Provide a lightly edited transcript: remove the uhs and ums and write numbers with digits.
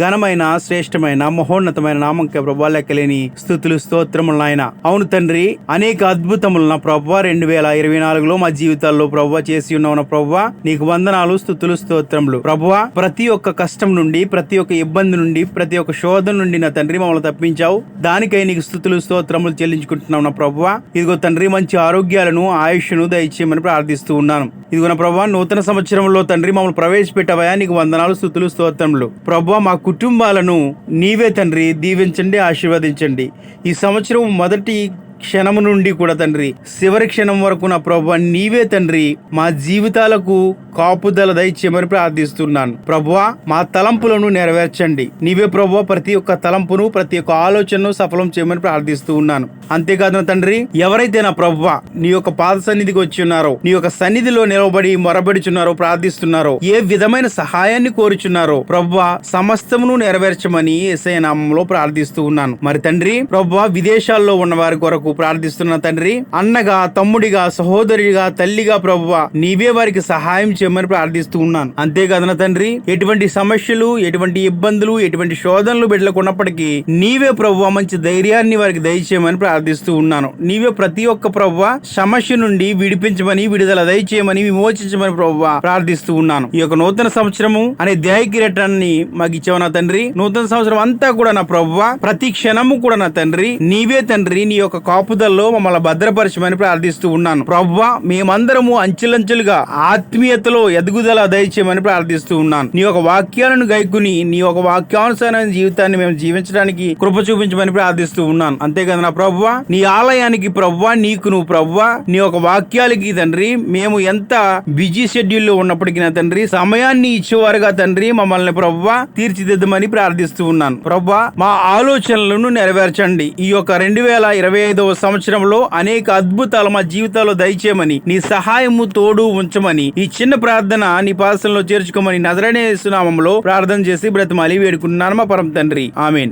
ఘనమైన శ్రేష్టమైన మహోన్నతమైన నామంకే ప్రభా లెక్కలేని స్తుతులు స్తోత్రములు నాయన. అవును తండ్రి, అనేక అద్భుతములు నా ప్రభా 2024లో మా జీవితాల్లో ప్రభా చేసి ఉన్నావు ప్రభా. నీకు వందనాలు, స్తుతులు, స్తోత్రములు ప్రభా. ప్రతి ఒక్క కష్టం నుండి, ప్రతి ఒక్క ఇబ్బంది నుండి, ప్రతి ఒక్క శోధన నుండి నా తండ్రి మమ్మల్ని తప్పించావు. దానికై నీకు స్తుతులు స్తోత్రములు చెల్లించుకుంటున్నావు నా ప్రభా. ఇదిగో తండ్రి, మంచి ఆరోగ్యాలను ఆయుష్ను దయచేయమని ప్రార్థిస్తూ ఉన్నాను. ఇదిగో నా ప్రభా, నూతన సంవత్సరంలో తండ్రి మమ్మల్ని ప్రవేశపెట్టవయా. నీకు వందనాలు, స్తుతులు, స్తోత్రములు ప్రభా. మా కుటుంబాలను నీవే తండ్రి దీవించండి, ఆశీర్వదించండి. ఈ సంవత్సరం మొదటి క్షణము నుండి కూడా తండ్రి చివరి క్షణం వరకు నా ప్రభా నీవే తండ్రి మా జీవితాలకు కాపుదల దయచేయమని ప్రార్థిస్తున్నాను. ప్రభువా, మా తలంపులను నెరవేర్చండి. నీవే ప్రభువా ప్రతి ఒక్క తలంపును, ప్రతి ఒక్క ఆలోచనను సఫలం చేయమని ప్రార్థిస్తూ ఉన్నాను. అంతేకాదు నా తండ్రి, ఎవరైతే నా ప్రభువా నీ యొక్క పాద సన్నిధికి వచ్చి ఉన్నారో, నీ యొక్క సన్నిధిలో నిలబడి మొరబెడుచున్నారో, ప్రార్థిస్తున్నారో, ఏ విధమైన సహాయాన్ని కోరుచున్నారో ప్రభువా సమస్తమును నెరవేర్చమని యేసయ్య నామములో ప్రార్థిస్తూ ఉన్నాను. మరి తండ్రి ప్రభువా, విదేశాల్లో ఉన్న వారి కొరకు ప్రార్థిస్తున్న తండ్రి, అన్నగా, తమ్ముడిగా, సహోదరిగా, తల్లిగా ప్రభువా నీవే వారికి సహాయం చేయమని ప్రార్థిస్తూ ఉన్నాను. అంతేకాదు నా తండ్రి, ఎటువంటి సమస్యలు, ఎటువంటి ఇబ్బందులు, ఎటువంటి శోధనలు బిడ్డలకు ఉన్నప్పటికీ నీవే ప్రభువా మంచి ధైర్యాన్ని వారికి దయచేయమని ప్రార్థిస్తూ ఉన్నాను. నీవే ప్రతి ఒక్క ప్రభువా సమస్య నుండి విడిపించమని, విడుదల దయచేయమని, విమోచించమని ప్రభువా ప్రార్థిస్తూ ఉన్నాను. ఈ యొక్క నూతన సంవత్సరము అనే ధ్యాయ కిరీటాన్ని మాకు ఇచ్చావు నా తండ్రి. నూతన సంవత్సరం అంతా కూడా నా ప్రభువా ప్రతి క్షణము కూడా నా తండ్రి నీవే తండ్రి నీ యొక్క కాపుదల్లో మమ్మల్ని భద్రపరచమని ప్రార్థిస్తూ ఉన్నాను. ప్రభువా, మేమందరము అంచెలంచెలుగా ఆత్మీయతలో ఎదుగుదల దయచేయమని ప్రార్థిస్తూ ఉన్నాను. నీ యొక్క వాక్యాలను గైకుని నీ యొక్క వాక్యానుసారమైన జీవితాన్ని మేము జీవించడానికి కృప చూపించమని ప్రార్థిస్తూ ఉన్నాను. అంతేకాదు నా ప్రభువా, నీ ఆలయానికి ప్రభువా, నీకు నువ్వు ప్రభువా నీ యొక్క వాక్యాలకి తండ్రి మేము ఎంత బిజీ షెడ్యూల్లో ఉన్నప్పటికీ నా తండ్రి సమయాన్ని ఇచ్చేవారుగా తండ్రి మమ్మల్ని ప్రభువా తీర్చిదిద్దమని ప్రార్థిస్తూ ఉన్నాను. ప్రభువా, మా ఆలోచనలను నెరవేర్చండి. ఈ యొక్క 2025వ సంవత్సరంలో అనేక అద్భుతాలు మా జీవితాల్లో దయచేయమని, నీ సహాయము తోడు ఉంచమని ఈ చిన్న ప్రార్థన నీ పాదసంలో చేర్చుకోమని నజరేయుని యేసు నామములో ప్రార్థన చేసి బ్రతిమాలి వేడుకుంటున్నాను మా పరమ తండ్రి. ఆమేన్.